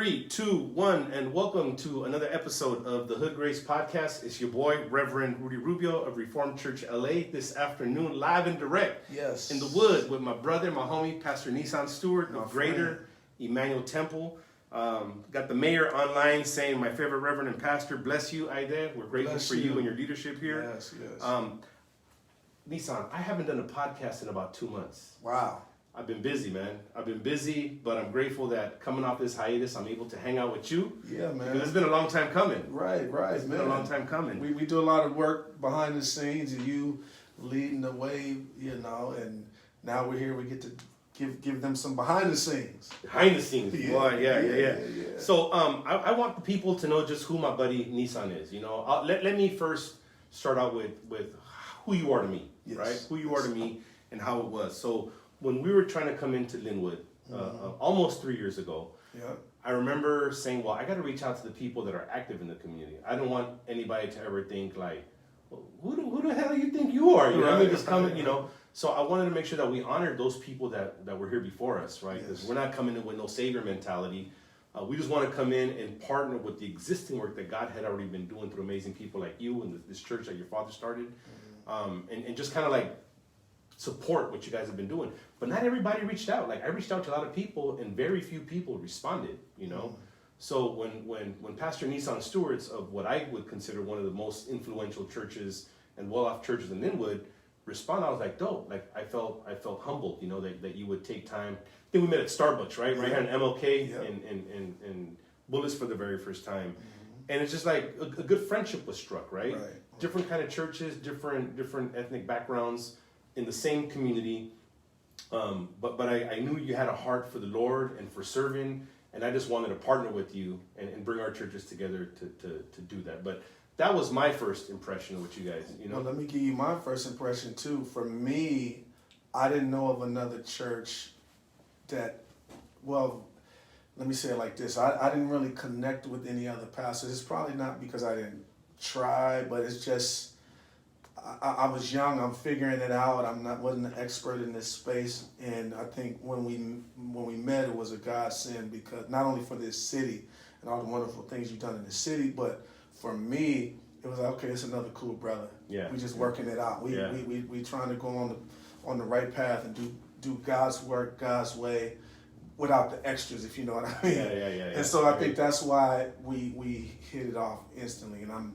Three, two, one, and welcome to another episode of the Hood Grace Podcast. It's your boy, Reverend Rudy Rubio of Reformed Church LA, this afternoon, live and direct. Yes. In the wood with my brother, my homie, Pastor Nisan Stewart, My of Greater Emmanuel Temple. Got the mayor online saying, my favorite Reverend and Pastor, bless you, Aide. We're grateful for you and your leadership here. Yes, yes. Nisan, I haven't done a podcast in about 2 months. Wow. I've been busy, man. I've been busy, but I'm grateful that coming off this hiatus, I'm able to hang out with you. Yeah, man. Because it's been a long time coming. Right, It's been a long time coming. We do a lot of work behind the scenes, and you leading the way, and now we're here. We get to give them some behind the scenes. Behind the scenes, Yeah. boy. Yeah. Yeah. So I want the people to know just who my buddy Nisan is. Let me first start out with who you are to me, Yes. right? Who you are to me and how it was. So when we were trying to come into Lynwood almost 3 years ago, Yeah. I remember saying, well, I got to reach out to the people that are active in the community. I don't want anybody to ever think like, well, who the hell do you think you are? You know what I mean? Just coming, So I wanted to make sure that we honored those people that were here before us, right? Because we're not coming in with no savior mentality. We just want to come in and partner with the existing work that God had already been doing through amazing people like you and this church that your father started. And just kind of like support what you guys have been doing. But not everybody reached out. Like I reached out to a lot of people and very few people responded, So when Pastor Nisan Stewart of what I would consider one of the most influential churches and well-off churches in Lynwood responded, I was like, dope. Like I felt humbled, that you would take time. I think we met at Starbucks, right? Right here in MLK and Bullis for the very first time. And it's just like a good friendship was struck, right? Different kind of churches, different ethnic backgrounds in the same community. But I knew you had a heart for the Lord and for serving, and I just wanted to partner with you and bring our churches together to do that. But that was my first impression of what you guys, Well, let me give you my first impression too. For me, I didn't know of another church that, well, let me say it like this. I didn't really connect with any other pastors. It's probably not because I didn't try, but it's just, I was young. I'm figuring it out. Wasn't an expert in this space, and I think when we met, it was a godsend because not only for this city and all the wonderful things you've done in the city, but for me, it was like, okay, it's another cool brother. Yeah, we just working it out. We trying to go on the right path and do God's work God's way, without the extras, if you know what I mean. Yeah. And so I think that's why we hit it off instantly, and I'm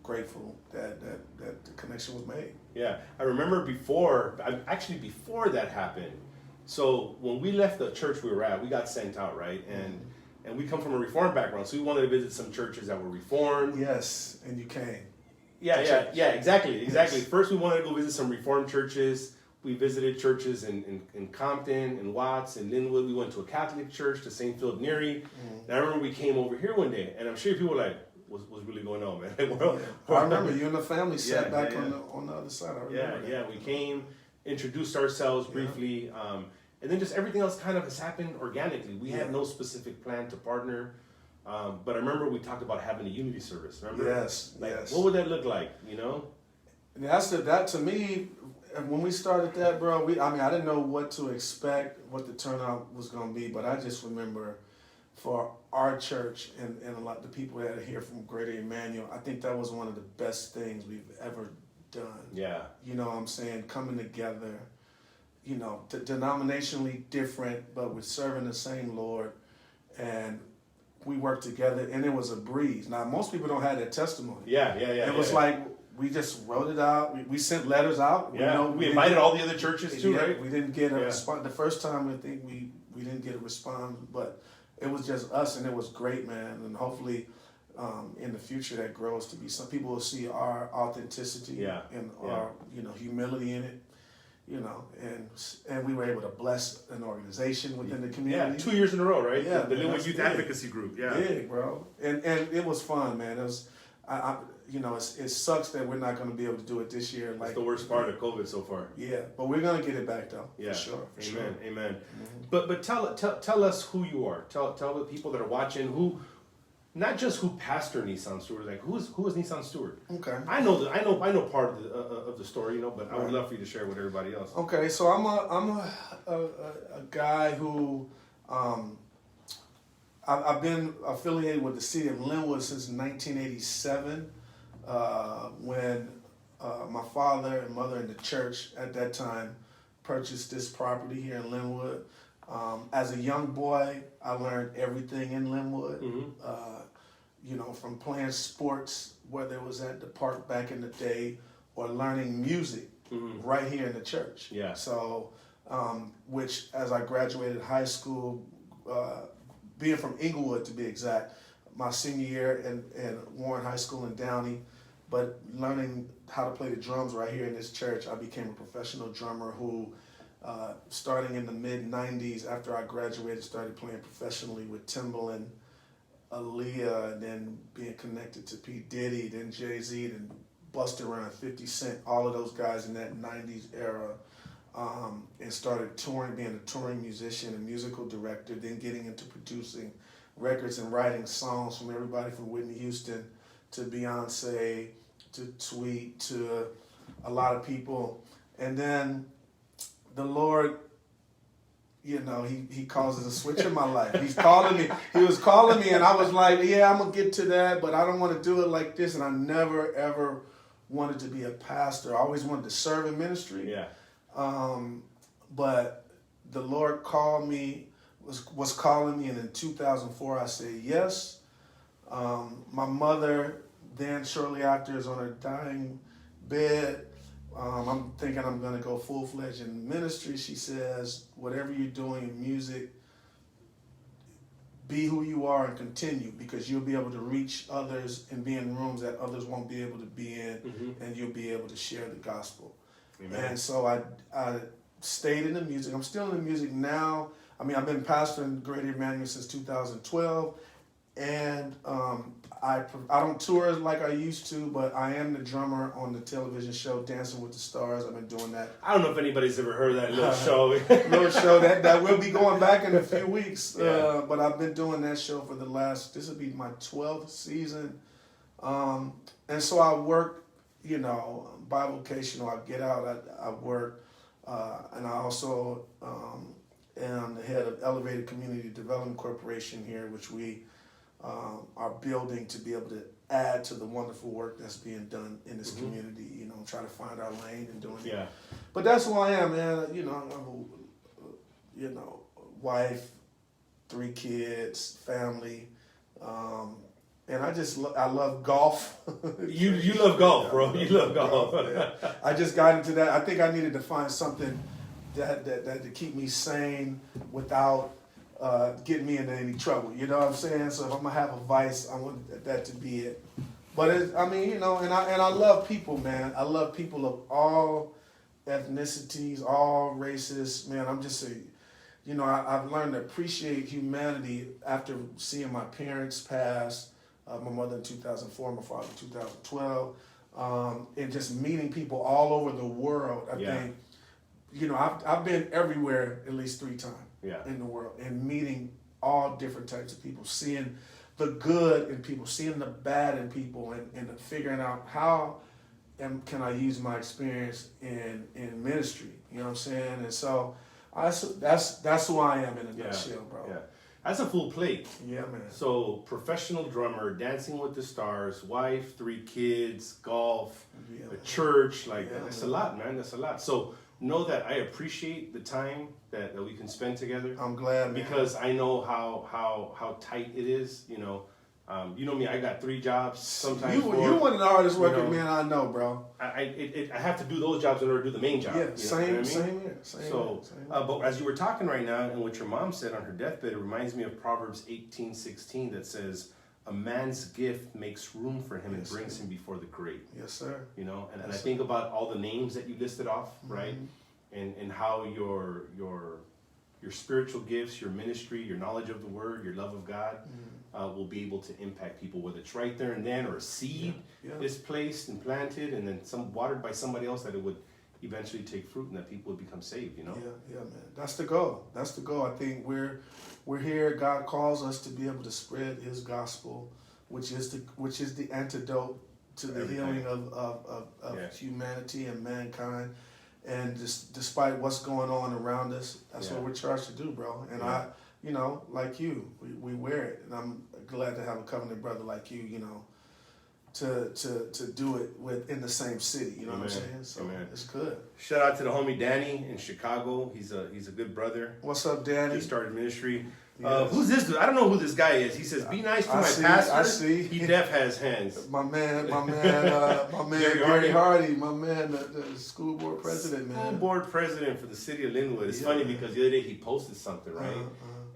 grateful that the connection was made. Yeah, I remember before that happened. So when we left the church we were at, we got sent out, right? And we come from a Reformed background, so we wanted to visit some churches that were Reformed. Yes, and you came. Yeah, exactly. Yes. First, we wanted to go visit some Reformed churches. We visited churches in Compton, in Watts, in Lynwood. We went to a Catholic church, to St. Philip Neri. And I remember we came over here one day, and I'm sure people were like, what's really going on, man? I remember you and the family sat back on the other side. I remember that. We came, introduced ourselves briefly, and then just everything else kind of has happened organically. We had no specific plan to partner, but I remember we talked about having a unity service. Remember? Yes. What would that look like? And that to me. When we started that, bro, I didn't know what to expect, what the turnout was going to be, but I just remember for our church and a lot of the people that are here from Greater Emmanuel, I think that was one of the best things we've ever done. Yeah. You know what I'm saying? Coming together, denominationally different, but we're serving the same Lord, and we worked together, and it was a breeze. Now, most people don't have that testimony. Yeah. It was like, we just wrote it out. We sent letters out. Yeah, we invited all the other churches too, right? We didn't get a response. The first time I think we didn't get a response, but it was just us, and it was great, man. And hopefully, in the future, that grows to be some people will see our authenticity and our humility in it. And we were able to bless an organization within the community. Yeah, 2 years in a row, right? Yeah, the Lynwood Youth Advocacy Group. Yeah, big, bro. And it was fun, man. It was. It sucks that we're not going to be able to do it this year. That's the worst part of COVID so far. Yeah, but we're going to get it back though. Yeah, for sure. Amen. But tell us who you are. Tell the people that are watching not just who Pastor Nisan Stewart is, like who is Nisan Stewart? Okay. I know part of the story, but I would love for you to share with everybody else. Okay, so I'm a guy who I've been affiliated with the city of Lynwood since 1987, when my father and mother in the church at that time purchased this property here in Lynwood. As a young boy, I learned everything in Lynwood. You know, from playing sports, whether it was at the park back in the day, or learning music right here in the church. Yeah. So, which as I graduated high school, being from Inglewood to be exact, my senior year in Warren High School in Downey, but learning how to play the drums right here in this church, I became a professional drummer who, starting in the mid-90s, after I graduated, started playing professionally with Timbaland, Aaliyah, and then being connected to P. Diddy, then Jay-Z, then Busta Rhymes, 50 Cent, all of those guys in that 90s era, and started touring, being a touring musician and musical director, then getting into producing records and writing songs from everybody from Whitney Houston to Beyonce to Tweet to a lot of people. And then the Lord, you know, he causes a switch in my life. He's calling me. He was calling me, and I was like, yeah, I'm going to get to that, but I don't want to do it like this. And I never, ever wanted to be a pastor. I always wanted to serve in ministry. Yeah. But the Lord called me, was calling me, and in 2004 I said yes. My mother then shortly after is on her dying bed. I'm thinking I'm going to go full-fledged in ministry. She says, whatever you're doing in music, be who you are and continue, because you'll be able to reach others and be in rooms that others won't be able to be in, and you'll be able to share the gospel. Amen. And so I stayed in the music. I'm still in the music now. I mean, I've been pastoring Greater Emmanuel since 2012, and I don't tour like I used to, but I am the drummer on the television show Dancing with the Stars. I've been doing that. I don't know if anybody's ever heard of that little show. Little show that will be going back in a few weeks. Yeah. But I've been doing that show for this will be my 12th season. And so I work, you know, bivocational. I get out, I work, and I also am the head of Elevated Community Development Corporation here, which we are building to be able to add to the wonderful work that's being done in this community. You know, try to find our lane and doing it. But that's who I am, man. You know, I'm a wife, 3 kids, family, and I love golf. You love golf, bro. You love golf. Yeah. I just got into that. I think I needed to find something that to keep me sane without getting me into any trouble. You know what I'm saying? So if I'm gonna have a vice, I want that to be it. But I mean, you know, and I love people, man. I love people of all ethnicities, all races, man. I'm just you know, I've learned to appreciate humanity after seeing my parents pass. My mother in 2004, my father in 2012, and just meeting people all over the world. I think, you know, I've been everywhere at least 3 times in the world, and meeting all different types of people, seeing the good in people, seeing the bad in people, and figuring out how can I use my experience in ministry. You know what I'm saying? And so that's who I am in a nutshell, bro. Yeah. That's a full plate. Yeah, man. So, professional drummer, Dancing with the Stars, wife, 3 kids, golf, a church, that's a lot, man. That's a lot. So, know that I appreciate the time that we can spend together. I'm glad, man. Because I know how tight it is, you know. You know me, I got 3 jobs sometimes. You're one of the hardest working men I know, bro. I have to do those jobs in order to do the main job. Yeah, same here. But as you were talking right now, and what your mom said on her deathbed, it reminds me of Proverbs 18:16 that says, "A man's gift makes room for him and brings him before the great." Yes, sir. You know, and I think about all the names that you listed off, right, and how your spiritual gifts, your ministry, your knowledge of the Word, your love of God. Will be able to impact people, whether it's right there and then, or a seed is placed and planted, and then watered by somebody else, that it would eventually take fruit and that people would become saved. You know? Yeah, man. That's the goal. That's the goal. I think we're here. God calls us to be able to spread His gospel, which is the antidote to the healing of humanity and mankind. And despite what's going on around us, that's what we're charged to do, bro. And you know, like you, we wear it, and I'm glad to have a covenant brother like you, you know, to do it in the same city. You know what I'm saying? So it's good. Shout out to the homie Danny in Chicago. He's a good brother. What's up, Danny? He started ministry. Yes. Who's this dude? I don't know who this guy is. He says, "Be nice to my pastor." I see. He def has hands. My man, Gary Hardy, my man, the school board president, man. School board president for the city of Lynwood. It's funny because the other day he posted something, right?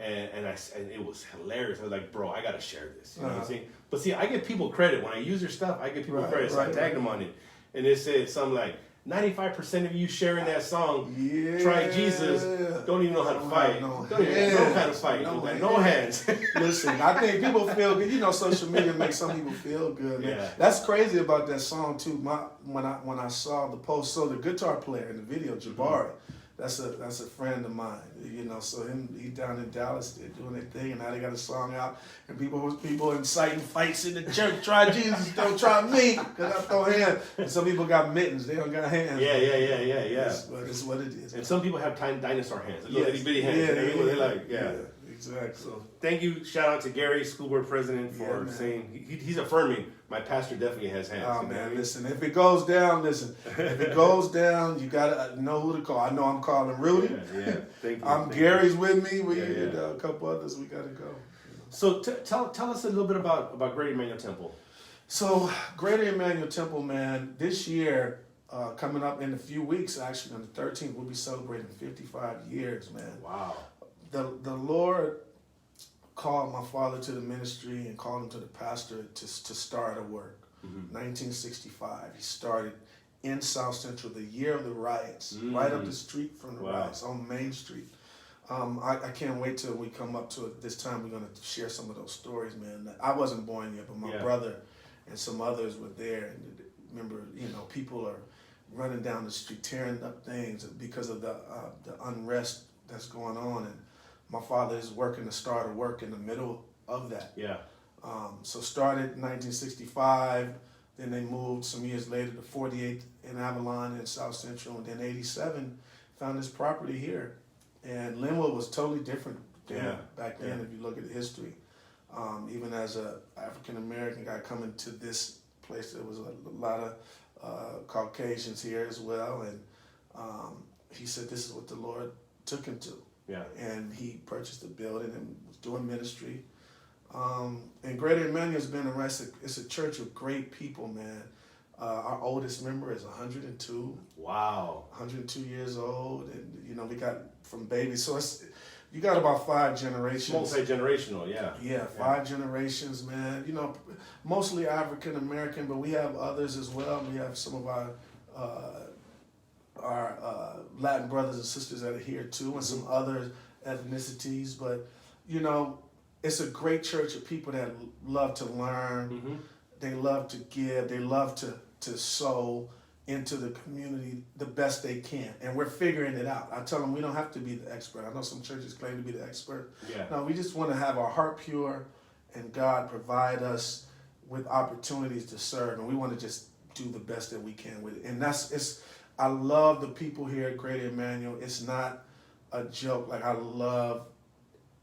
And it was hilarious. I was like, bro, I gotta share this. You know what I'm saying? But see, I give people credit when I use their stuff. I give people credit, so I tagged them on it, and it said something like, 95% of you sharing that song, try Jesus, don't even know how to fight. Don't even know how to fight. No hands. Listen, I think people feel good. You know, social media makes some people feel good. Man. Yeah. That's crazy about that song too. When I saw the post, so the guitar player in the video, Jabari, that's a friend of mine. You know, so he down in Dallas, they're doing their thing, and now they got a song out, and people inciting fights in the church. Try Jesus, don't try me, because I throw hands. And some people got mittens, they don't got hands. Yeah. But it's what it is. And some people have tiny dinosaur hands, little itty bitty hands. They're like, exactly. So thank you. Shout out to Gary, school board president, for saying he's affirming. My pastor definitely has hands. Oh man, listen. If it goes down, you gotta know who to call. I know I'm calling Rudy. Yeah. Thank you. Gary's with me. A couple others. We gotta go. So tell us a little bit about Greater Emmanuel Temple. So Greater Emmanuel Temple, man. This year, coming up in a few weeks, actually on the 13th, we'll be celebrating 55 years, man. Wow. The Lord called my father to the ministry and called him to the pastor to start a work. 1965, he started in South Central, the year of the riots, right up the street from the riots on Main Street. I can't wait till we come up to it. This time we're going to share some of those stories, man. I wasn't born yet, but my brother and some others were there. And remember, you know, people are running down the street, tearing up things because of the unrest that's going on. And my father is working to start a work in the middle of that. Yeah. So started in 1965, then they moved some years later to 48th in Avalon in South Central, and then 87 found this property here. And Lynwood was totally different back then if you look at the history. Even as a African American guy coming to this place, there was a lot of Caucasians here as well, and he said this is what the Lord took him to. Yeah. And he purchased a building and was doing ministry. And Greater Emmanuel has been it's a church of great people, man. Our oldest member is 102. Wow. 102 years old. And, you know, we got from babies. So you got about 5 generations. Multi-generational, yeah. Yeah, 5 generations, man. You know, mostly African American, but we have others as well. We have some of our Latin brothers and sisters that are here too, and some other ethnicities. But, you know, it's a great church of people that love to learn. They love to give. They love to sow into the community the best they can. And we're figuring it out. I tell them we don't have to be the expert. I know some churches claim to be the expert. Yeah. No, we just want to have our heart pure and God provide us with opportunities to serve. And we want to just do the best that we can with it. And I love the people here at Greater Emmanuel. It's not a joke. Like, I love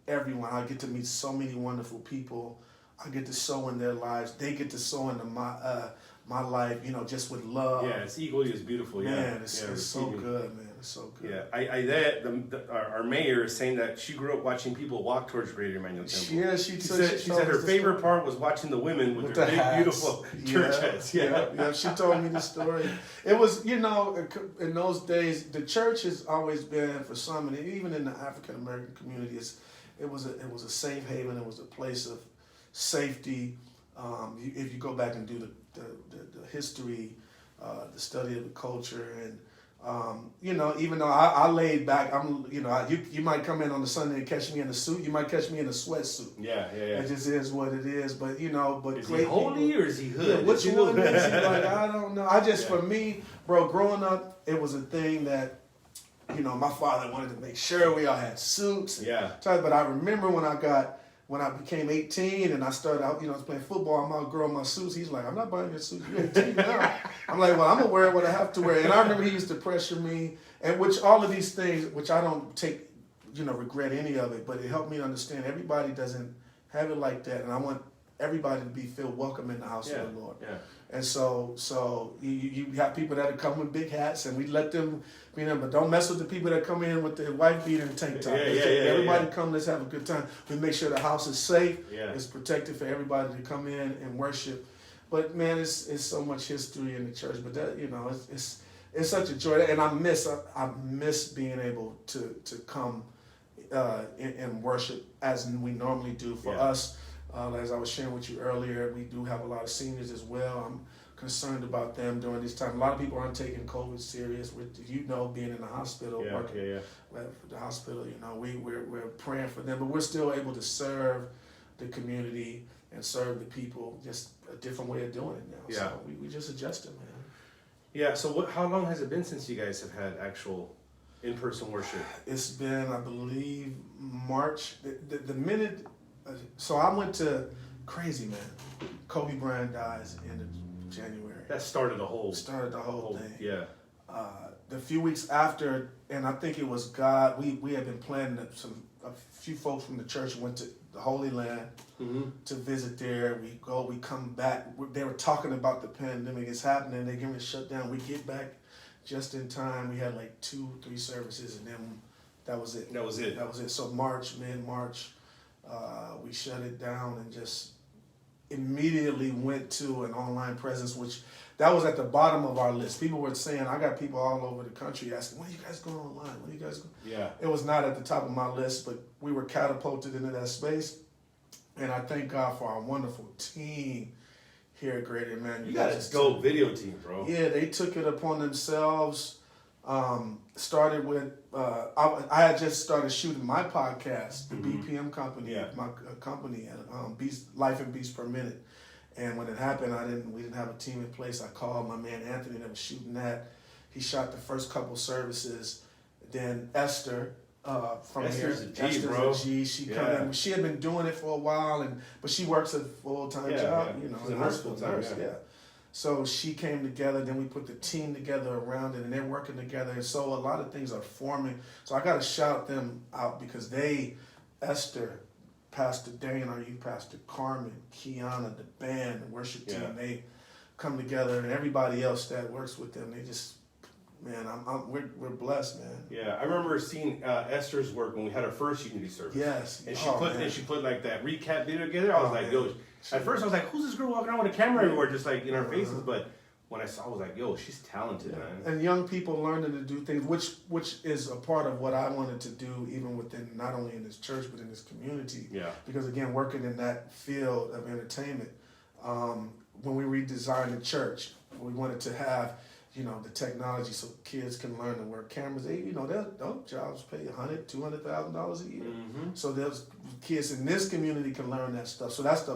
everyone. I get to meet so many wonderful people. I get to sow in their lives. They get to sow into my life, you know, just with love. Yeah, it's equally as beautiful. Man, it's so good, man. It's so good. Yeah, our mayor is saying that she grew up watching people walk towards Greater Emmanuel Temple. Yeah, she said her favorite part was watching the women with their big, hats. Beautiful church hats. Yeah, she told me the story. It was, you know, in those days, the church has always been, for some, and even in the African American community, it was a safe haven. It was a place of safety. If you go back and do the history, the study of the culture, and you know, even though I laid back, you might come in on a Sunday and catch me in a suit. You might catch me in a sweatsuit. Yeah. It just is what it is. But you know, is he holy or is he hood? Yeah, which one is he? Like, I don't know. For me, bro, growing up, it was a thing that, you know, my father wanted to make sure we all had suits. But I remember when I became 18 and I started out, you know, I was playing football, I'm out growing my suits. He's like, I'm not buying your suit. You're 18 now. I'm like, well, I'm going to wear what I have to wear. And I remember he used to pressure me, and which all of these things, which I don't take regret any of it, but it helped me understand everybody doesn't have it like that, and I want everybody to feel welcome in the house of the Lord. Yeah. And so you have people that come with big hats, and we let them be them, but don't mess with the people that come in with the white beater and tank top. Everybody come, let's have a good time. We make sure the house is safe, it's protected for everybody to come in and worship. But man, it's so much history in the church. But that, it's such a joy, and I miss being able to come and worship as we normally do. For us, as I was sharing with you earlier, we do have a lot of seniors as well. I'm concerned about them during this time. A lot of people aren't taking COVID serious. Being in the hospital, working at the hospital, we're praying for them, but we're still able to serve the community and serve the people, just a different way of doing it now. Yeah. So we just adjusted, man. Yeah, so how long has it been since you guys have had actual in-person worship? It's been, I believe, March. The minute, so I went to, crazy, man. Kobe Bryant dies in January. That started the whole thing. Yeah. The few weeks after, and I think it was God, we had been planning a few folks from the church went to the Holy Land to visit there. We come back. They were talking about the pandemic. It's happening. They're getting shut down. We get back just in time. We had like 2-3 services, and then that was it. That was it. So mid-March, we shut it down and just immediately went to an online presence, which that was at the bottom of our list. People were saying, I got people all over the country asking, when are you guys going online? When are you guys going? Yeah. It was not at the top of my list, but we were catapulted into that space. And I thank God for our wonderful team here at Greater Emmanuel. You got a dope video team, bro. Yeah, they took it upon themselves. Started with, I had just started shooting my podcast, the BPM company, my company, Life and Beats Per Minute. And when it happened, we didn't have a team in place. I called my man Anthony that was shooting that. He shot the first couple services. Then Esther from Esther's here. Esther's a G. She come in. She had been doing it for a while, but she works a full-time job. Yeah. She's a hospital nurse. Yeah. So she came together. Then we put the team together around it, and they're working together. And so a lot of things are forming. So I got to shout them out because Esther, Pastor Dane, our youth pastor, Carmen, Kiana, the band, the worship team, they come together, and everybody else that works with them, they just, man, we're blessed, man. Yeah, I remember seeing Esther's work when we had our first Unity service. Yes, and she put like that recap video together. I was like, yo. At first, I was like, who's this girl walking around with a camera everywhere, just like in our faces? But when I saw, I was like, yo, she's talented, man. And young people learning to do things, which is a part of what I wanted to do, even within, not only in this church, but in this community. Yeah. Because again, working in that field of entertainment, when we redesigned the church, we wanted to have, the technology so kids can learn to work cameras. Those jobs pay $100,000, $200,000 a year. So those kids in this community can learn that stuff. So that's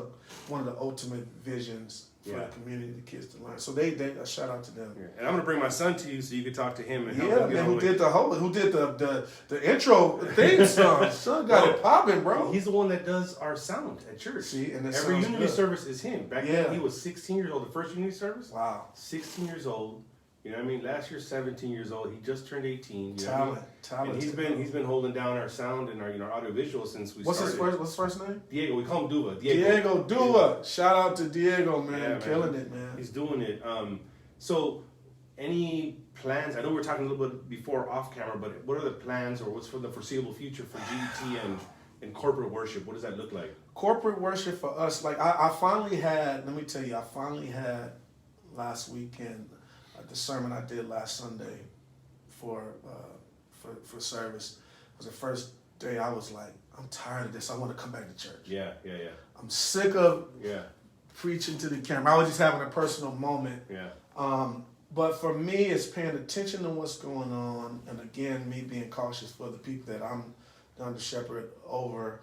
one of the ultimate visions for the community, the kids to learn. So they a shout out to them. Yeah. And I'm gonna bring my son to you so you can talk to him and help him. Who did the intro theme song? Son got it popping, bro. He's the one that does our sound at church. See, and every Unity service is him. Back then he was 16 years old. The first Unity service. Wow. 16 years old. You know what I mean? Last year, 17 years old. He just turned 18. Talent. And he's been holding down our sound and our audio visual since we started. What's his first name? Diego. We call him Duva. Diego Duva. Shout out to Diego, man. Killing it, man. He's doing it. So, any plans? I know we were talking a little bit before off camera, but what are the plans or what's for the foreseeable future for G.E.T and corporate worship? What does that look like? Corporate worship for us, like I finally had. Let me tell you, I finally had last weekend. The sermon I did last Sunday for service was the first day I was like, I'm tired of this. I want to come back to church. Yeah. I'm sick of preaching to the camera. I was just having a personal moment. Yeah. But for me, it's paying attention to what's going on, and again, me being cautious for the people that I'm done to shepherd over.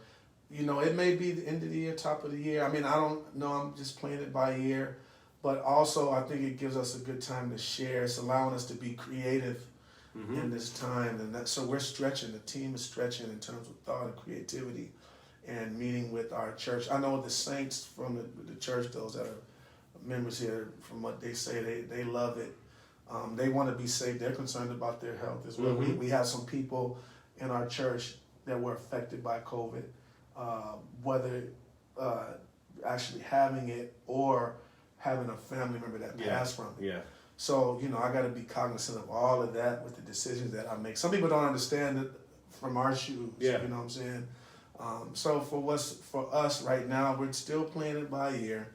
It may be the end of the year, top of the year. I mean, I don't know. I'm just playing it by ear. But also, I think it gives us a good time to share. It's allowing us to be creative in this time. And so we're stretching. The team is stretching in terms of thought and creativity and meeting with our church. I know the saints from the church, those that are members here, from what they say, they love it. They want to be safe. They're concerned about their health as well. We have some people in our church that were affected by COVID, whether actually having it or having a family member that passed from it. Yeah. So, I got to be cognizant of all of that with the decisions that I make. Some people don't understand it from our shoes, you know what I'm saying? So for us right now, we're still playing it by ear.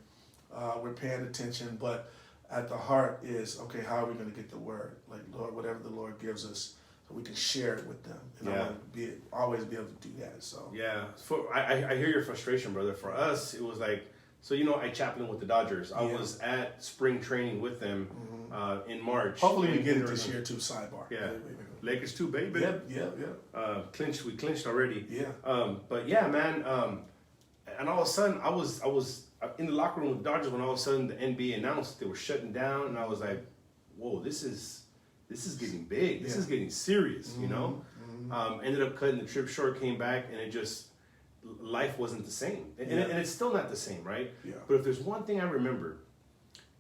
We're paying attention, but at the heart is, okay, how are we going to get the word? Like, Lord, whatever the Lord gives us, so we can share it with them. And I want to always be able to do that. So I hear your frustration, brother. For us, it was like, so I chaplain with the Dodgers. I was at spring training with them in March. Hopefully we get it this year too. Sidebar. Yeah, Lakers too, baby. Yep. We clinched already. Yeah. But yeah, man. And all of a sudden, I was in the locker room with the Dodgers when all of a sudden the NBA announced they were shutting down, and I was like, whoa, this is getting big. This is getting serious. Ended up cutting the trip short, came back, and it just, life wasn't the same. And it's still not the same, right? Yeah. But if there's one thing I remember,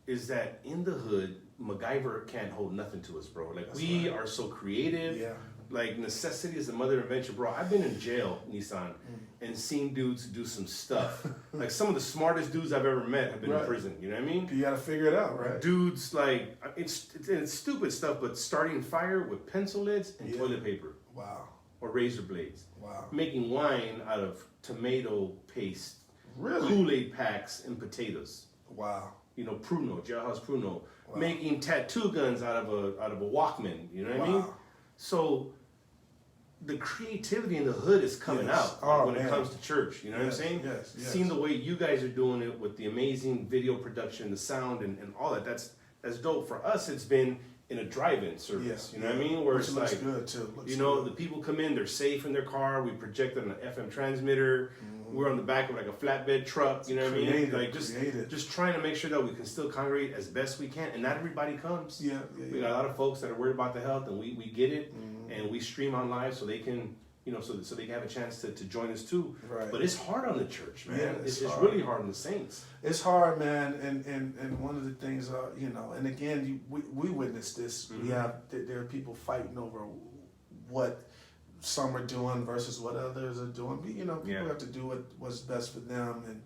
is that in the hood, MacGyver can't hold nothing to us, bro. Like, we are so creative. Yeah. Like, necessity is the mother of invention, bro. I've been in jail, Nisan, and seen dudes do some stuff. Like, some of the smartest dudes I've ever met have been in prison. You know what I mean? You got to figure it out, right? Dudes, like, it's stupid stuff, but starting fire with pencil lids and toilet paper. Wow. Or razor blades. Wow. Making wine out of tomato paste. Really? Kool-Aid packs and potatoes. Wow. Pruno, jailhouse Pruno. Wow. Making tattoo guns out of a Walkman. You know what I mean? So the creativity in the hood is coming out when it comes to church. You know what I'm saying? Yes. Seeing the way you guys are doing it with the amazing video production, the sound, and all that. That's dope. For us, it's been in a drive-in service. You know what I mean? Where which it's looks like, good too. the people come in, they're safe in their car. We project it on an FM transmitter. We're on the back of like a flatbed truck. You know what I mean? Like just trying to make sure that we can still congregate as best we can, and not everybody comes. We got a lot of folks that are worried about the health, and we get it, and we stream on live so they can, so they can have a chance to join us too. Right. But it's hard on the church, man. Yeah, it's really hard on the saints. It's hard, man, and one of the things, and again, we witnessed this. There are people fighting over what some are doing versus what others are doing. But, people have to do what's best for them. And,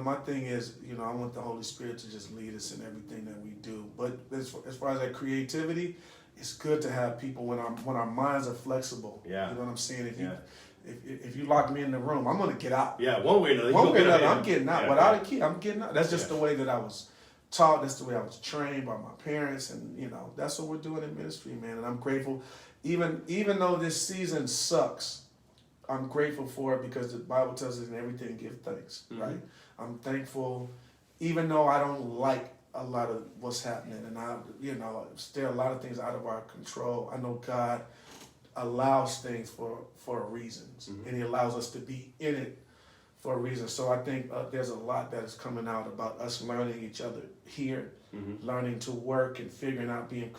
my thing is, I want the Holy Spirit to just lead us in everything that we do. But as far as that creativity, it's good to have people when our minds are flexible. Yeah. You know what I'm saying? If you lock me in the room, I'm gonna get out. Yeah, one way or another. One way or another, I'm getting out. Without a key, I'm getting out. That's just the way that I was taught. That's the way I was trained by my parents, and that's what we're doing in ministry, man. And I'm grateful. Even though this season sucks, I'm grateful for it because the Bible tells us in everything give thanks, right? I'm thankful, even though I don't like a lot of what's happening, and there are a lot of things out of our control. I know God allows things for reasons, and He allows us to be in it for a reason. So I think there's a lot that is coming out about us learning each other here, learning to work and figuring out being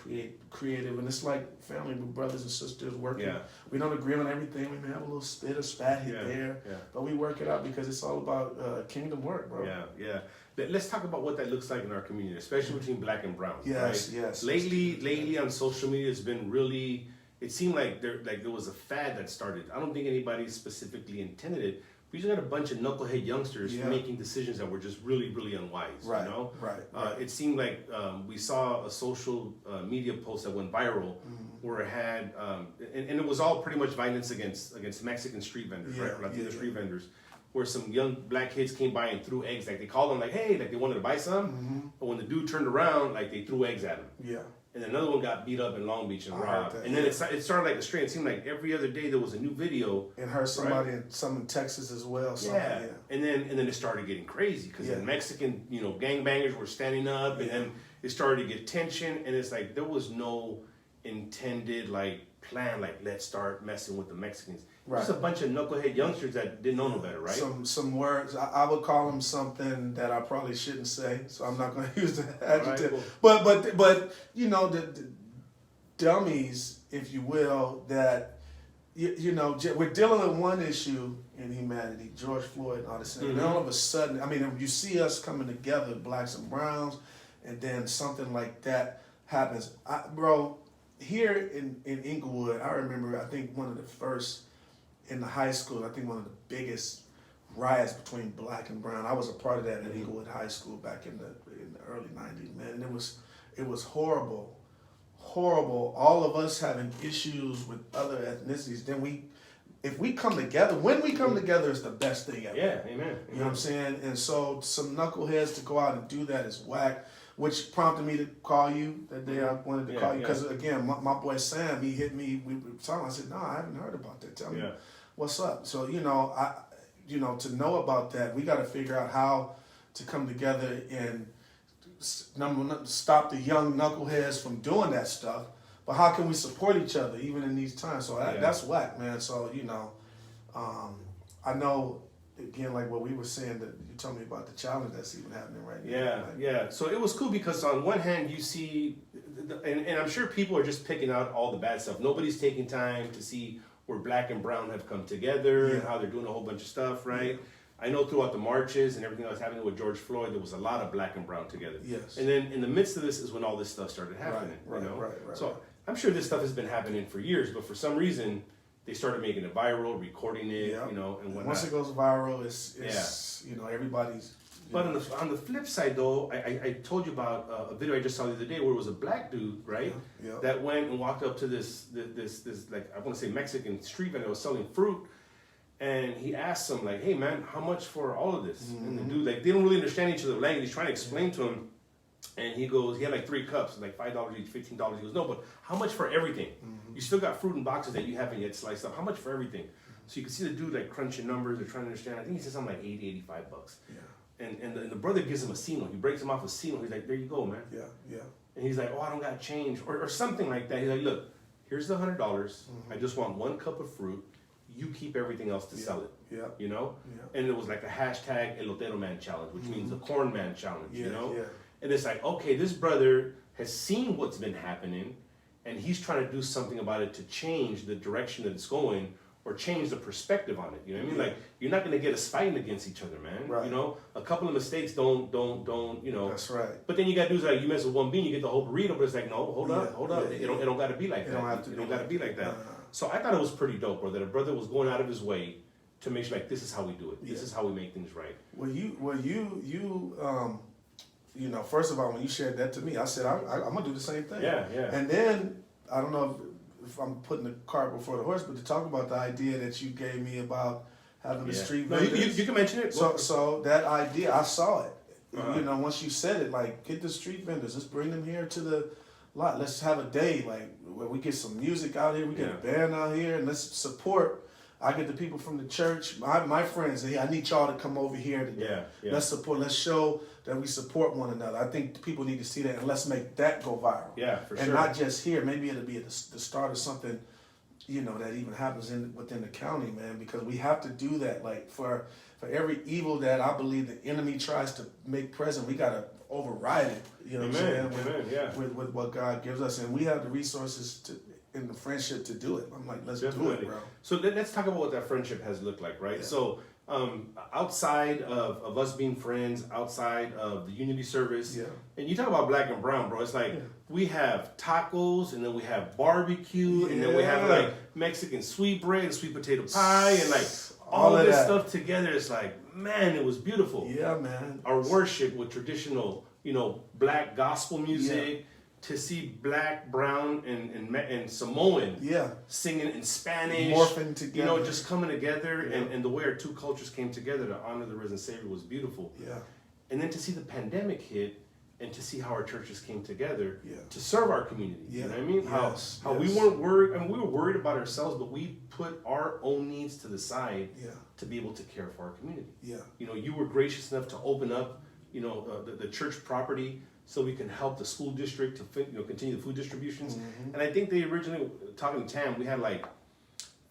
creative. And it's like family with brothers and sisters working. Yeah. We don't agree on everything. We may have a little spit or spat here there, but we work it out because it's all about kingdom work, bro. Yeah. Let's talk about what that looks like in our community, especially between black and brown. Yes. Lately on social media, it's been really. It seemed like there was a fad that started. I don't think anybody specifically intended it. We just got a bunch of knucklehead youngsters making decisions that were just really, really unwise. Right. Right. It seemed like we saw a social media post that went viral where it had, and it was all pretty much violence against Mexican street vendors, right? Latino street vendors, where some young black kids came by and threw eggs. Like they called them like, hey, like they wanted to buy some, but when the dude turned around, like they threw eggs at him. Yeah. And another one got beat up in Long Beach and robbed. And then it started like a string. It seemed like every other day there was a new video. And heard somebody some in Texas as well. Yeah. And then it started getting crazy because the Mexican, gangbangers were standing up, and then it started to get tension. And it's like there was no intended plan, let's start messing with the Mexicans. Right. Just a bunch of knucklehead youngsters that didn't know no better, right? Some words. I would call them something that I probably shouldn't say, so I'm not going to use the adjective. Right, cool. But the dummies, if you will, that we're dealing with one issue in humanity, George Floyd and all this. And then all of a sudden, you see us coming together, blacks and browns, and then something like that happens. Here in Inglewood, I remember, I think one of the first in the high school, I think one of the biggest riots between black and brown. I was a part of that at Eaglewood High School back in the early 90s, man. And it was horrible. Horrible. All of us having issues with other ethnicities. Then if we come together, when we come together, it's the best thing ever. Yeah, amen. You know what I'm saying? And so some knuckleheads to go out and do that is whack, which prompted me to call you that day. I wanted to call you because, again, my boy Sam, he hit me. We were talking. I said, no, I haven't heard about that. Tell me what's up. So, to know about that, we got to figure out how to come together and stop the young knuckleheads from doing that stuff. But how can we support each other even in these times? So that's whack, man. So, I know, again, like what we were saying, that you told me about the challenge that's even happening right now. Yeah. So it was cool because on one hand you see, and I'm sure people are just picking out all the bad stuff. Nobody's taking time to see where black and brown have come together and how they're doing a whole bunch of stuff, right? I know throughout the marches and everything that was happening with George Floyd, there was a lot of black and brown together. Yes. And then in the midst of this is when all this stuff started happening. Right. So I'm sure this stuff has been happening for years, but for some reason they started making it viral, recording it, and whatnot. Once it goes viral, it's everybody's. But on the flip side, though, I told you about a video I just saw the other day where it was a black dude, right, that went and walked up to this like I want to say Mexican street vendor that was selling fruit, and he asked him like, "Hey man, how much for all of this?" And the dude, like, they don't really understand each other's language. He's trying to explain to him, and he goes, he had like 3 cups, like $5 each, $15. He goes, "No, but how much for everything? You still got fruit in boxes that you haven't yet sliced up. How much for everything?" So you can see the dude like crunching numbers or trying to understand. I think he said something like $80, $85. And the brother gives him a Sino. He breaks him off a Sino. He's like, "There you go, man." And he's like, "Oh, I don't got change," or something like that. He's like, "Look, here's the $100. I just want 1 cup of fruit. You keep everything else to sell it." And it was like a hashtag Elotero Man Challenge, which means the Corn Man Challenge. And it's like, okay, this brother has seen what's been happening, and he's trying to do something about it to change the direction that it's going, or change the perspective on it. You know what I mean? Like, you're not going to get us fighting against each other, man. Right. A couple of mistakes don't. That's right. But then you got dudes like, you mess with one bean, you get the whole burrito. But it's like, no, hold up. It don't got to be like that. It don't got to be like that. So I thought it was pretty dope, bro, that a brother was going out of his way to make sure, like, this is how we do it. This is how we make things right. First of all, when you shared that to me, I said, I'm gonna do the same thing. Yeah. And then I don't know if I'm putting the cart before the horse, but to talk about the idea that you gave me about having the street vendors. No, you can mention it. So that idea, I saw it. Once you said it, like, get the street vendors, let's bring them here to the lot. Let's have a day, like, where we get some music out here, we get a band out here, and let's support. I get the people from the church, my friends. Hey, I need y'all to come over here today. Let's support. Let's show that we support one another. I think people need to see that, and let's make that go viral. For and sure. not just here. Maybe it'll be the start of something, that even happens within the county, man. Because we have to do that. Like, for every evil that I believe the enemy tries to make present, we gotta override it. You know what I'm saying? With what God gives us, and we have the resources in the friendship to do it. I'm like, let's do it, bro. So let's talk about what that friendship has looked like, right? So outside of us being friends, outside of the unity service, and you talk about black and brown, bro, it's like we have tacos, and then we have barbecue, and then we have like Mexican sweet bread and sweet potato pie, and like all of this stuff together. It's like, man, it was beautiful. Yeah, man. Our worship with traditional, black gospel music, to see black, brown, and Samoan singing in Spanish, morphing together, just coming together, and the way our 2 cultures came together to honor the risen Savior was beautiful. And then to see the pandemic hit, and to see how our churches came together to serve our community. You know what I mean? How we weren't worried. I mean, we were worried about ourselves, but we put our own needs to the side to be able to care for our community. You were gracious enough to open up, the church property, so we can help the school district to continue the food distributions. And I think they originally, talking to Tam, we had like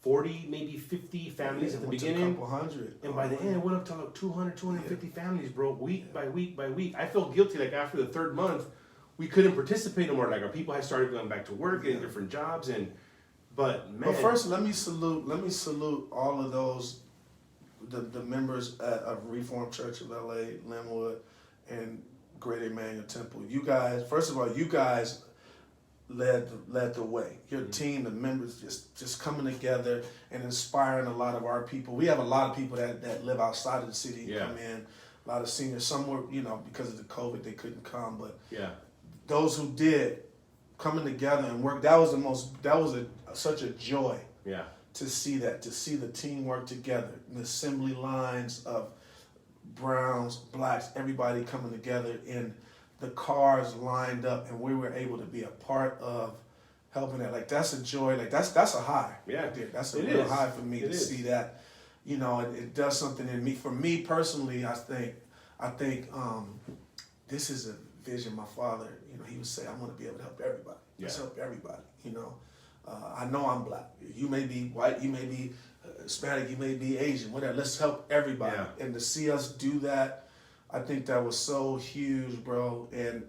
40, maybe 50 families at the beginning. A couple hundred. And by the end, it went up to like 200, 250 families, bro, week by week by week. I felt guilty, like after the 3rd month, we couldn't participate anymore. Like, our people had started going back to work, getting different jobs, but man. But first, let me salute all of those, the members of Reformed Church of LA, Lynwood, and Great Emmanuel Temple. You guys, first of all, led the way. Your team, the members, just coming together and inspiring a lot of our people. We have a lot of people that live outside of the city come in. A lot of seniors. Some were, because of the COVID, they couldn't come, but those who did, coming together and work. That was such a joy. Yeah. To see the team work together, the assembly lines of browns, blacks, everybody coming together in the cars lined up, and we were able to be a part of helping that. Like, that's a joy. Like, that's a high. Yeah. Right there. That's a real high for me to see that. It does something in me. For me personally, I think this is a vision my father, he would say, I want to be able to help everybody. Let's help everybody, I know I'm black. You may be white, you may be Hispanic, you may be Asian, whatever. Let's help everybody. Yeah. And to see us do that, I think that was so huge, bro. And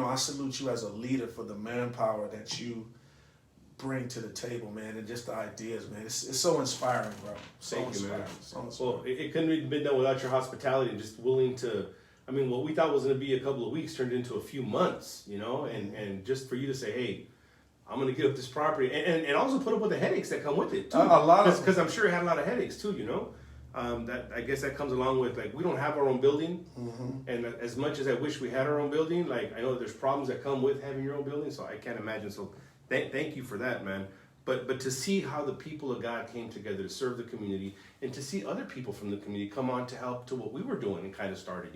I salute you as a leader for the manpower that you bring to the table, man, and just the ideas, man. It's so inspiring, bro. Thank you, man. Well, it couldn't have been done without your hospitality and just willing to. I mean, what we thought was going to be a couple of weeks turned into a few months, and just for you to say, hey, I'm going to give up this property, and also put up with the headaches that come with it, too. A lot of, because I'm sure you had a lot of headaches, too, that I guess that comes along with, like, we don't have our own building, and as much as I wish we had our own building, like, I know that there's problems that come with having your own building, so I can't imagine. So thank you for that, man. But to see how the people of God came together to serve the community, and to see other people from the community come on to help to what we were doing and kind of started,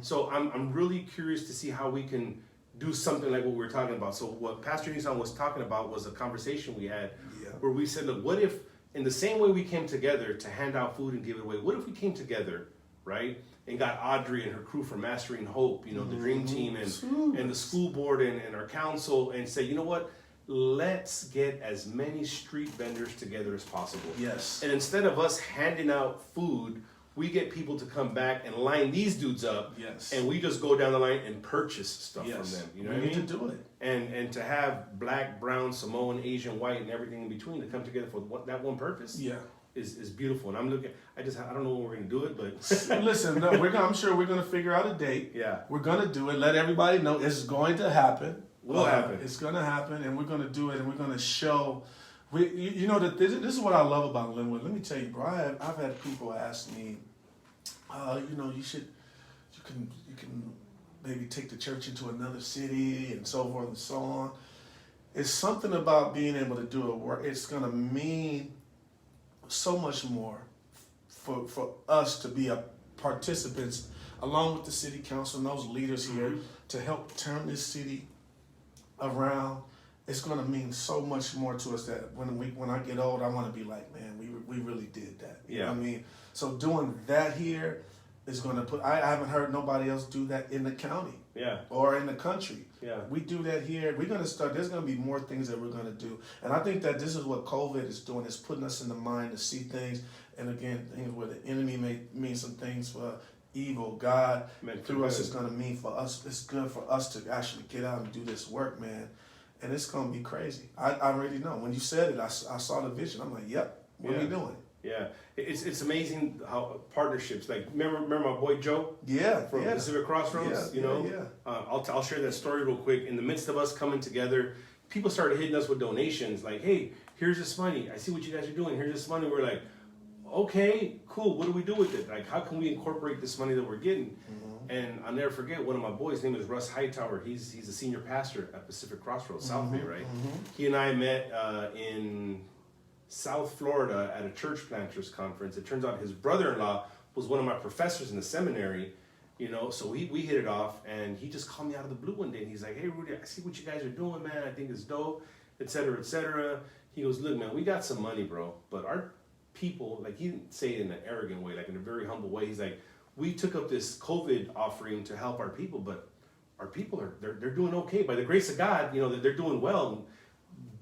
So I'm really curious to see how we can do something like what we were talking about. So what Pastor Nisan was talking about was a conversation we had where we said, look, what if in the same way we came together to hand out food and give it away, what if we came together, right, and got Audrey and her crew from Mastering Hope, the Dream Team and the school board and our council, and say, you know what? Let's get as many street vendors together as possible. Yes. And instead of us handing out food, we get people to come back and line these dudes up. Yes. And we just go down the line and purchase stuff from them. You know what I mean? To do it. And to have black, brown, Samoan, Asian, white, and everything in between to come together for that one purpose. Yeah. Is beautiful. And I'm looking. I don't know when we're gonna do it, but listen, no, I'm sure we're gonna figure out a date. Yeah. We're gonna do it. Let everybody know it's going to happen. Will happen. It's gonna happen, and we're gonna do it, and we're gonna show. This is what I love about Lynwood. Let me tell you, bro. I've had people ask me, you can maybe take the church into another city and so forth and so on. It's something about being able to do it. Work. It's gonna mean so much more for us to be participants along with the city council and those leaders here to help turn this city around. It's going to mean so much more to us that when I get old, I want to be like, man, we really did that. You know what I mean? So doing that here is going to put. I haven't heard nobody else do that in the county. Yeah. Or in the country. Yeah. We do that here. We're going to start. There's going to be more things that we're going to do, and I think that this is what COVID is doing. It's putting us in the mind to see things, and again, things where the enemy may mean some things for evil. God through us is going to mean for us. It's good for us to actually get out and do this work, man. And it's going to be crazy. I already know. When you said it, I saw the vision. I'm like, yep, what are we doing? Yeah, it's amazing how partnerships, like remember my boy Joe? From Pacific Crossroads. I'll share that story real quick. In the midst of us coming together, people started hitting us with donations. Like, hey, here's this money. I see what you guys are doing. Here's this money. We're like, okay, cool. What do we do with it? Like, how can we incorporate this money that we're getting? And I'll never forget, one of my boys, his name is Russ Hightower. He's a senior pastor at Pacific Crossroads, South Bay, right? He and I met in South Florida at a church planters conference. It turns out his brother-in-law was one of my professors in the seminary, so we hit it off, and he just called me out of the blue one day, and he's like, hey, Rudy, I see what you guys are doing, man. I think it's dope, et cetera, et cetera. He goes, look, man, we got some money, bro, but our people, like, he didn't say it in an arrogant way, like in a very humble way. He's like, we took up this COVID offering to help our people, but our people they're doing okay. By the grace of God, they're doing well.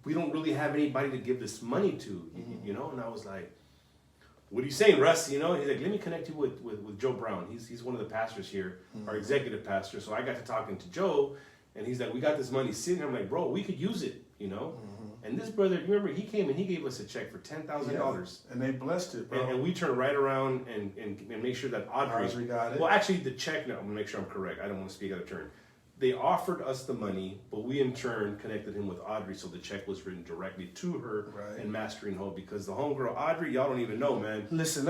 We don't really have anybody to give this money to, And I was like, what are you saying, Russ? He's like, let me connect you with Joe Brown. He's one of the pastors here, our executive pastor. So I got to talking to Joe, and he's like, we got this money sitting here. I'm like, bro, we could use it, And this brother, you remember, he came and he gave us a check for $10,000. And they blessed it, bro. And we turned right around and make sure that Audrey got it. Well, actually, the check, no, I'm going to make sure I'm correct. I don't want to speak out of turn. they offered us the money, but we in turn connected him with Audrey, so the check was written directly to her in Mastering Hope, because the homegirl Audrey, y'all don't even know, man. Listen,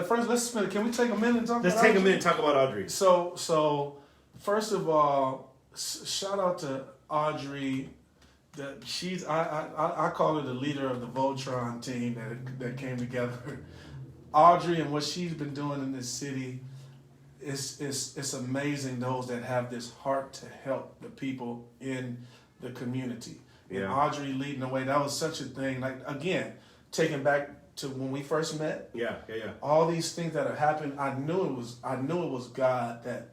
can we take a minute and talk Let's about take Audrey? a minute and talk about Audrey. So first of all, shout out to Audrey. That she's I call her the leader of the Voltron team that came together. Audrey and what she's been doing in this city. It's amazing, those that have this heart to help the people in the community. And Audrey leading the way, that was such a thing. Like, again, taking back to when we first met. Yeah. All these things that have happened, I knew it was God that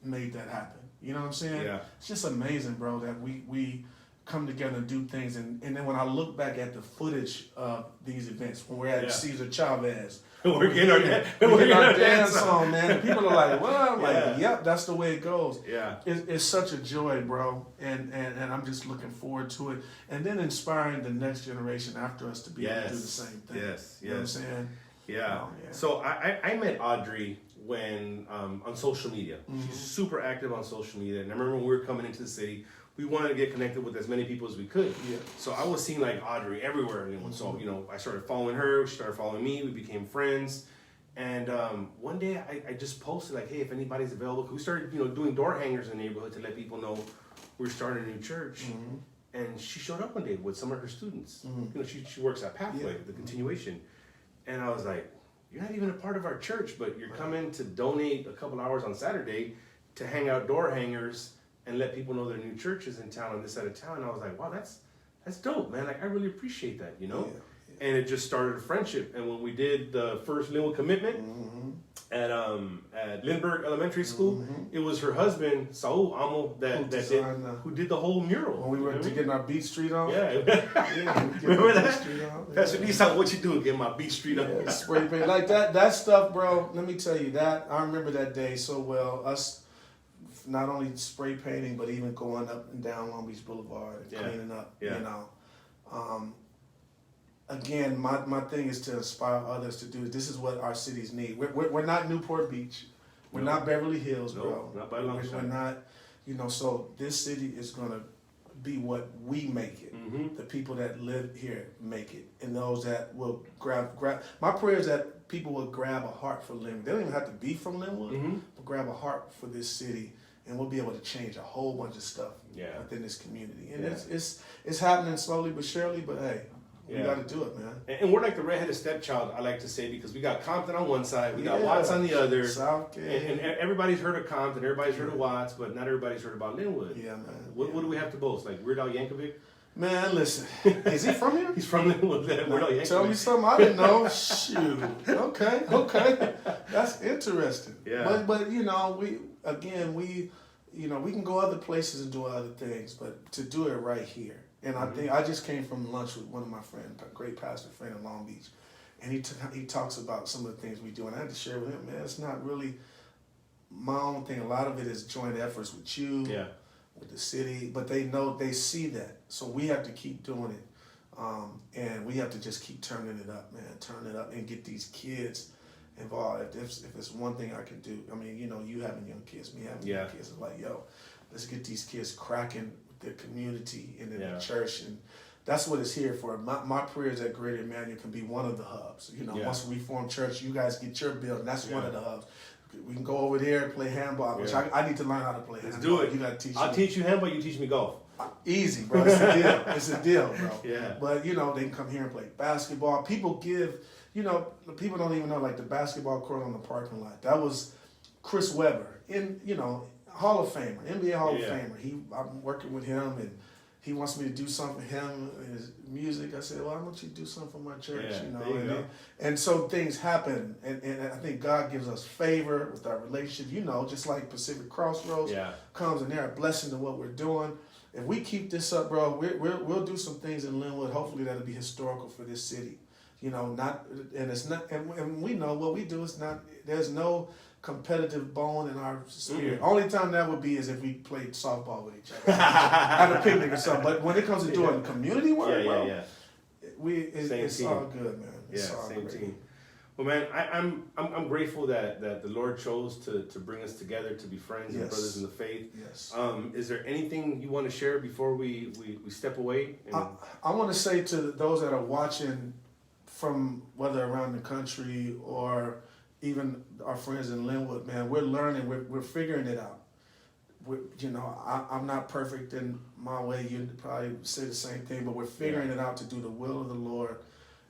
made that happen. You know what I'm saying? Yeah. It's just amazing, bro, that we come together and do things. And then when I look back at the footage of these events, when we're at Cesar Chavez, we're getting our dance on, man. And people are like, well, I'm like, yep, that's the way it goes. Yeah. It's such a joy, bro. And I'm just looking forward to it. And then inspiring the next generation after us to be able to do the same thing. Yes. You know what I'm saying? Yeah. Oh, yeah. So I met Audrey when on social media. She's super active on social media. And I remember when we were coming into the city, we wanted to get connected with as many people as we could. Yeah. So I was seeing like Audrey everywhere. So, I started following her. She started following me. We became friends. And one day I just posted like, hey, if anybody's available. We started, doing door hangers in the neighborhood to let people know we're starting a new church. And she showed up one day with some of her students. She works at Pathway, the continuation. And I was like, you're not even a part of our church, but you're coming to donate a couple hours on Saturday to hang out door hangers and let people know their new church is in town on this side of town. And I was like, wow, that's dope, man. Like, I really appreciate that, Yeah. And it just started a friendship. And when we did the first Lynwood commitment at Lindbergh Elementary School, it was her husband, Saul Amo, who did the whole mural. When we were getting our Beat Street on? Yeah. Remember that? Pastor Nisan, what you doing? Getting my Beat Street on. Spray paint. Like that stuff, bro, let me tell you, that I remember that day so well. Us not only spray painting, but even going up and down Long Beach Boulevard and cleaning up, Again, my thing is to inspire others to do. This is what our cities need. We're not Newport Beach. We're not Beverly Hills, bro. Not by a long shot. We're not, so this city is going to be what we make it. The people that live here make it. And those that will grab. My prayer is that people will grab a heart for Lynwood. They don't even have to be from Lynwood, but grab a heart for this city. And we'll be able to change a whole bunch of stuff within this community. And it's happening slowly but surely, but hey, we got to do it, man. And we're like the redheaded stepchild, I like to say, because we got Compton on one side, we got Watts on the other. And everybody's heard of Compton, everybody's heard of Watts, but not everybody's heard about Lynwood. Yeah, man. What do we have to boast? Like Weird Al Yankovic? Man, listen. Is he from here? He's from Lynwood. Weird Al Yankovic. Tell me something I didn't know. Shoot. Okay. That's interesting. Yeah. But we can go other places and do other things, but to do it right here. And I think I just came from lunch with one of my friends, a great pastor friend in Long Beach, and he talks about some of the things we do, and I had to share with him, man, it's not really my own thing. A lot of it is joint efforts with you, with the city, but they see that. So we have to keep doing it, and we have to just keep turning it up, man, turn it up and get these kids involved. If it's one thing I can do, I mean, you having young kids, me having young kids, it's like, let's get these kids cracking the community and in the church, and that's what it's here for. My prayer is that Greater Emmanuel can be one of the hubs. Once we form church, you guys get your building. That's one of the hubs. We can go over there and play handball, which I need to learn how to play. Let's do it. You gotta teach. I'll teach you handball. You teach me golf. Easy, bro. It's a deal. It's a deal, bro. Yeah. But they can come here and play basketball. People give. People don't even know, like the basketball court on the parking lot. That was Chris Webber Hall of Famer, NBA Hall of Famer. I'm working with him, and he wants me to do something for him and his music. I said, well, I want you to do something for my church, and so things happen, and I think God gives us favor with our relationship, just like Pacific Crossroads comes, and they're a blessing to what we're doing. If we keep this up, bro, we'll do some things in Lynwood. Hopefully that'll be historical for this city. It's not, and we know what we do is not, there's no competitive bone in our spirit. Only time that would be is if we played softball with each other at a picnic or something. But when it comes to doing community work, it's all good, man. It's all same great. team. Well, man, I'm grateful that the Lord chose to bring us together to be friends and brothers in the faith. Yes. Is there anything you want to share before we step away? I want to say to those that are watching from whether around the country or even our friends in Lynwood, man, we're learning, we're figuring it out. I'm not perfect in my way. You probably say the same thing, but we're figuring it out to do the will of the Lord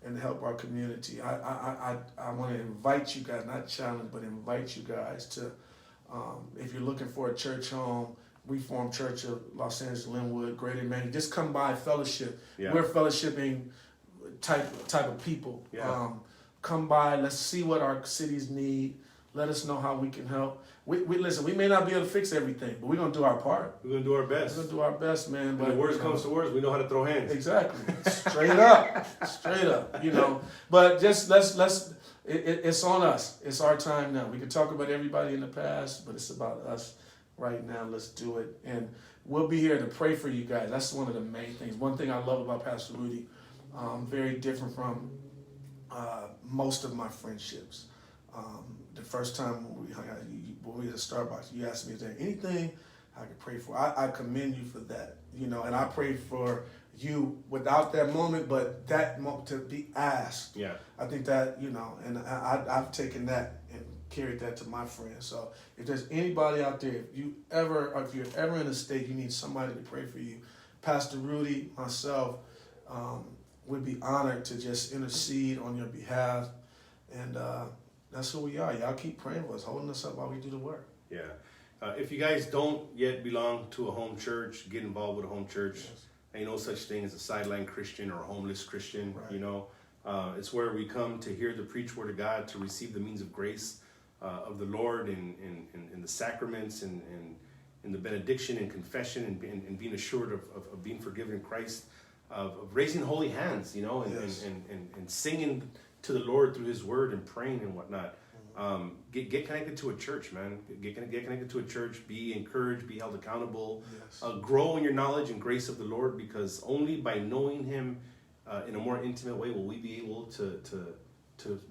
and help our community. I want to invite you guys, not challenge, but invite you guys to, if you're looking for a church home, Reformed Church of Los Angeles, Lynwood, Great Emmanuel, just come by, fellowship. Yeah. We're fellowshipping type of people. Yeah. Come by, let's see what our cities need. Let us know how we can help. We listen, we may not be able to fix everything, but we're going to do our part. We're going to do our best. We're going to do our best, man. When the worst comes to worst, we know how to throw hands. Exactly. Straight up, But just it's on us. It's our time now. We can talk about everybody in the past, but it's about us right now. Let's do it. And we'll be here to pray for you guys. That's one of the main things. One thing I love about Pastor Rudy, very different from most of my friendships. The first time when we at Starbucks, you asked me, is there anything I could pray for? I commend you for that, and I pray for you without that moment, but that moment to be asked. Yeah. I think that, and I've taken that and carried that to my friends. So if there's anybody out there, if you're ever in a state you need somebody to pray for you, Pastor Rudy, myself, would be honored to just intercede on your behalf. And that's who we are. Y'all keep praying for us, holding us up while we do the work. Yeah. If you guys don't yet belong to a home church, get involved with a home church. Yes. Ain't no such thing as a sideline Christian or a homeless Christian. Right. It's where we come to hear the preached word of God, to receive the means of grace of the Lord in the sacraments and in the benediction and confession and being assured of being forgiven in Christ, of raising holy hands, and singing to the Lord through His Word and praying and whatnot. Get connected to a church, man. Get connected to a church. Be encouraged. Be held accountable. Yes. Grow in your knowledge and grace of the Lord, because only by knowing Him in a more intimate way will we be able to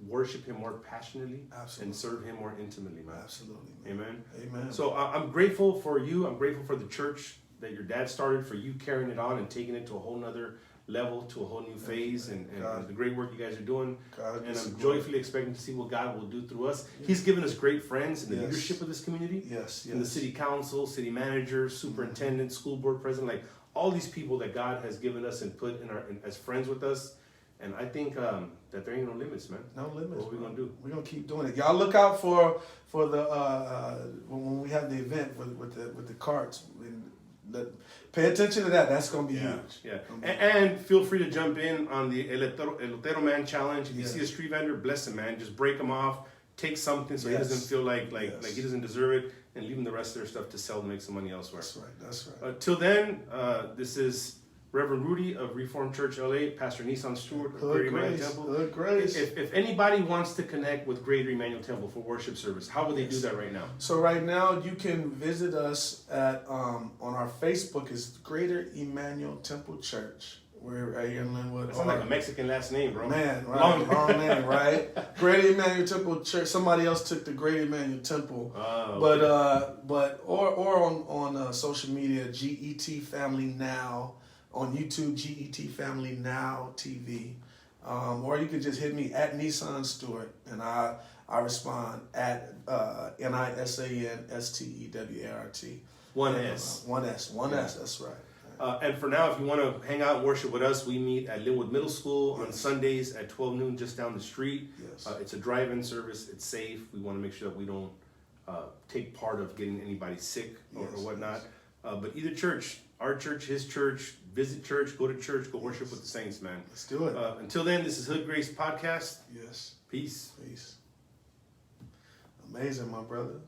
worship Him more passionately. Absolutely. And serve Him more intimately, man. Absolutely, man. Amen. So I'm grateful for you. I'm grateful for the church that your dad started, for you carrying it on and taking it to a whole nother level, to a whole new phase, and the great work you guys are doing. And I'm joyfully expecting to see what God will do through us. He's given us great friends in the leadership of this community. Yes. In the city council, city manager, superintendent, school board president, like all these people that God has given us and put as friends with us. And I think that there ain't no limits, man. No limits. What are we gonna do? We're gonna keep doing it. Y'all look out for the when we have the event with the carts. Pay attention to that. That's gonna be huge. Yeah. And feel free to jump in on the Elotero Man Challenge. If you see a street vendor, bless him, man. Just break him off. Take something so he doesn't feel like he doesn't deserve it, and leave him the rest of their stuff to sell to make some money elsewhere. That's right. Till then, this is Reverend Rudy of Reformed Church LA, Pastor Nisan Stewart of Greater Emmanuel Temple. Good grace. If anybody wants to connect with Greater Emmanuel Temple for worship service, how would they do that right now? So right now you can visit us at on our Facebook is Greater Emmanuel Temple Church. We're right here in Lynwood. That sounds like a Mexican last name, bro. Man, right? Long name, right? Greater Emmanuel Temple Church. Somebody else took the Greater Emmanuel Temple. Oh, okay. But on social media, G.E.T Family Now. On YouTube, G.E.T Family Now TV. Or you can just hit me at Nisan Stewart, and I respond at NISANSTEWART. One S. One S, that's right. And for now, if you want to hang out and worship with us, we meet at Lynwood Middle School on Sundays at 12 noon, just down the street. Yes. It's a drive-in service. It's safe. We want to make sure that we don't take part of getting anybody sick or whatnot. But either church, our church, his church, visit church, go to church, go worship with the saints, man. Let's do it. Until then, this is Hood Grace Podcast. Yes. Peace. Amazing, my brother.